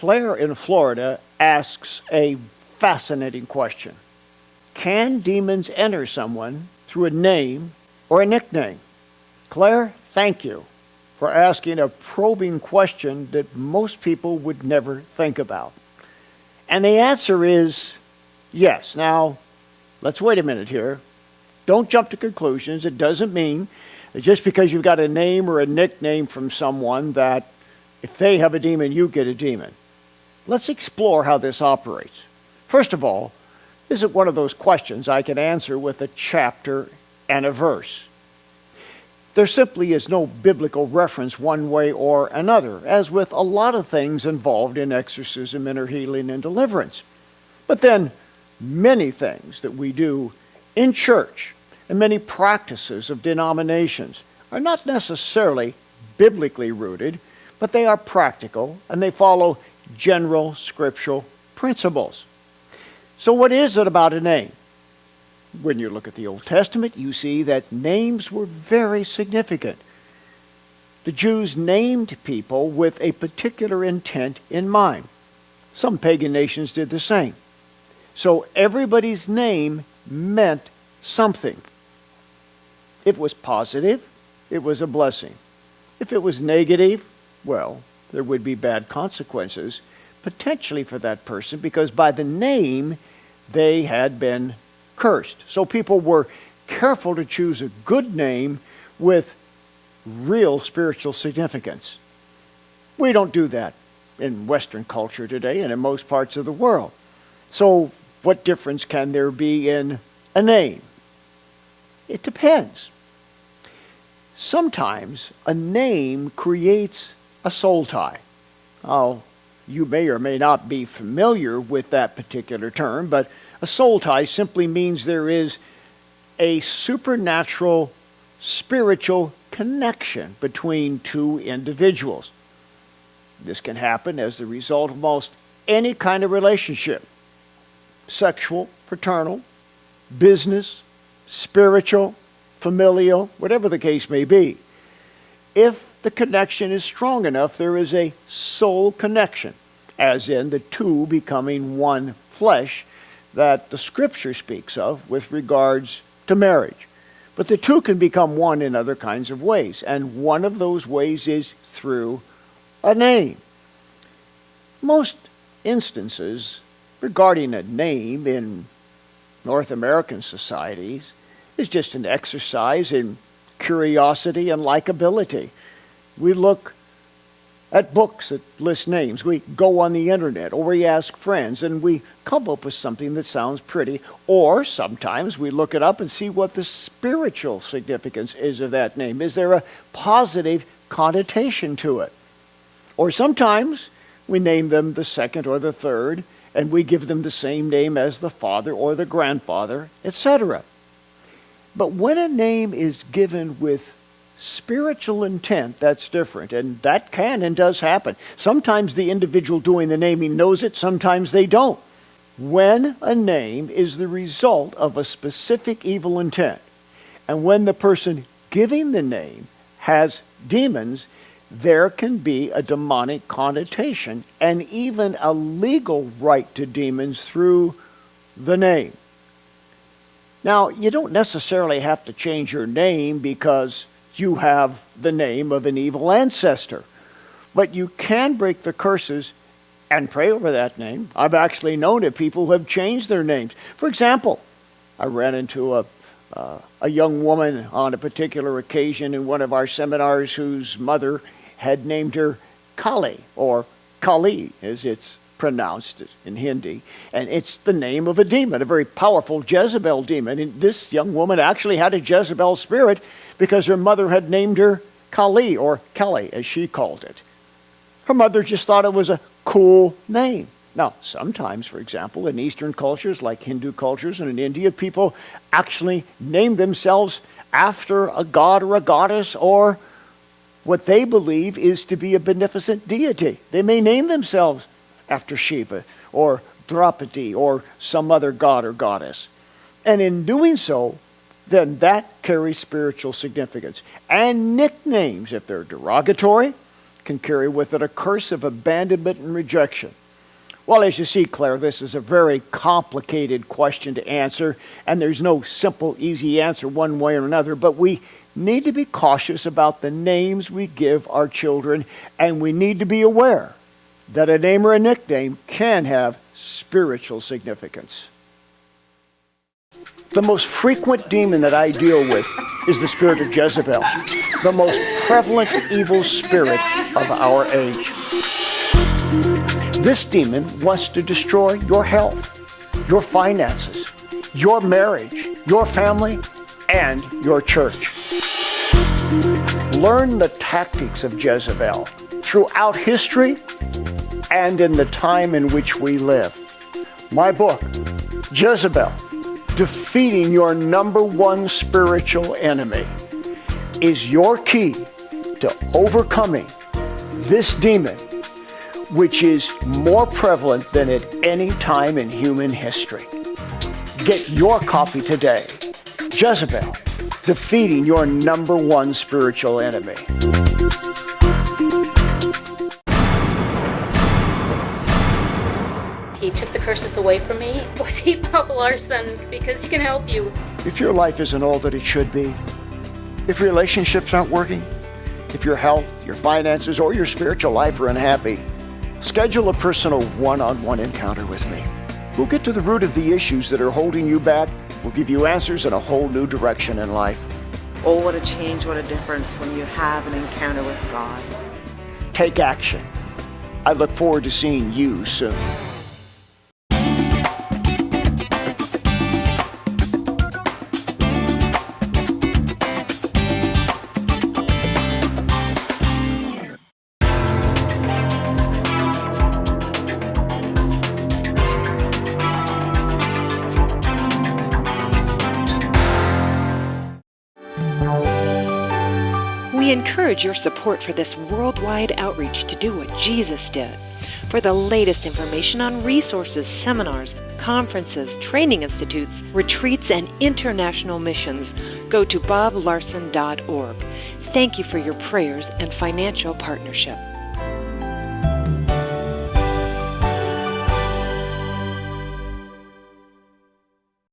Claire in Florida asks a fascinating question. Can demons enter someone through a name or a nickname? Claire, thank you for asking a probing question that most people would never think about. And the answer is yes. Now, let's wait a minute here. Don't jump to conclusions. It doesn't mean that just because you've got a name or a nickname from someone that if they have a demon, you get a demon. Let's explore how this operates. First of all, this is one of those questions I can answer with a chapter and a verse. There simply is no biblical reference one way or another, as with a lot of things involved in exorcism, inner healing, and deliverance. But then, many things that we do in church and many practices of denominations are not necessarily biblically rooted, but they are practical and they follow general scriptural principles. So what is it about a name? When you look at the Old Testament, you see that names were very significant. The Jews named people with a particular intent in mind. Some pagan nations did the same. So everybody's name meant something. If it was positive, it was a blessing. If it was negative, well, there would be bad consequences, potentially for that person, because by the name, they had been cursed. So people were careful to choose a good name with real spiritual significance. We don't do that in Western culture today and in most parts of the world. So what difference can there be in a name? It depends. Sometimes a name creates a soul tie. Oh, you may or may not be familiar with that particular term, but a soul tie simply means there is a supernatural, spiritual connection between two individuals. This can happen as the result of almost any kind of relationship. Sexual, fraternal, business, spiritual, familial, whatever the case may be. If the connection is strong enough, there is a soul connection, as in the two becoming one flesh that the Scripture speaks of with regards to marriage. But the two can become one in other kinds of ways, and one of those ways is through a name. Most instances regarding a name in North American societies is just an exercise in curiosity and likability. We look at books that list names. We go on the internet, or we ask friends, and we come up with something that sounds pretty. Or sometimes we look it up and see what the spiritual significance is of that name. Is there a positive connotation to it? Or sometimes we name them the second or the third, and we give them the same name as the father or the grandfather, etc. But when a name is given with spiritual intent, that's different, and that can and does happen. Sometimes the individual doing the naming knows it, sometimes they don't. When a name is the result of a specific evil intent, and when the person giving the name has demons, there can be a demonic connotation and even a legal right to demons through the name. Now, you don't necessarily have to change your name because you have the name of an evil ancestor. But you can break the curses and pray over that name. I've actually known of people who have changed their names. For example, I ran into a young woman on a particular occasion in one of our seminars whose mother had named her Kali, or Kali as it's pronounced in Hindi. And it's the name of a demon, a very powerful Jezebel demon. And this young woman actually had a Jezebel spirit because her mother had named her Kali, or Kelly as she called it. Her mother just thought it was a cool name. Now, sometimes, for example, in Eastern cultures like Hindu cultures and in India, people actually name themselves after a god or a goddess or what they believe is to be a beneficent deity. They may name themselves after Shiva or Draupadi or some other god or goddess. And in doing so, then that carries spiritual significance. And nicknames, if they're derogatory, can carry with it a curse of abandonment and rejection. Well, as you see, Claire, this is a very complicated question to answer, and there's no simple, easy answer one way or another, but we need to be cautious about the names we give our children, and we need to be aware that a name or a nickname can have spiritual significance. The most frequent demon that I deal with is the spirit of Jezebel, the most prevalent evil spirit of our age. This demon wants to destroy your health, your finances, your marriage, your family, and your church. Learn the tactics of Jezebel throughout history and in the time in which we live. My book, Jezebel, Defeating Your Number One Spiritual Enemy, is your key to overcoming this demon, which is more prevalent than at any time in human history. Get your copy today. Jezebel, Defeating Your Number One Spiritual Enemy. He took the curses away from me. Was he Bob Larson? Because he can help you. If your life isn't all that it should be, if relationships aren't working, if your health, your finances, or your spiritual life are unhappy, schedule a personal one-on-one encounter with me. We'll get to the root of the issues that are holding you back. We'll give you answers and a whole new direction in life. Oh, what a change, what a difference when you have an encounter with God. Take action. I look forward to seeing you soon. We encourage your support for this worldwide outreach to do what Jesus did. For the latest information on resources, seminars, conferences, training institutes, retreats, and international missions, go to boblarson.org. Thank you for your prayers and financial partnership.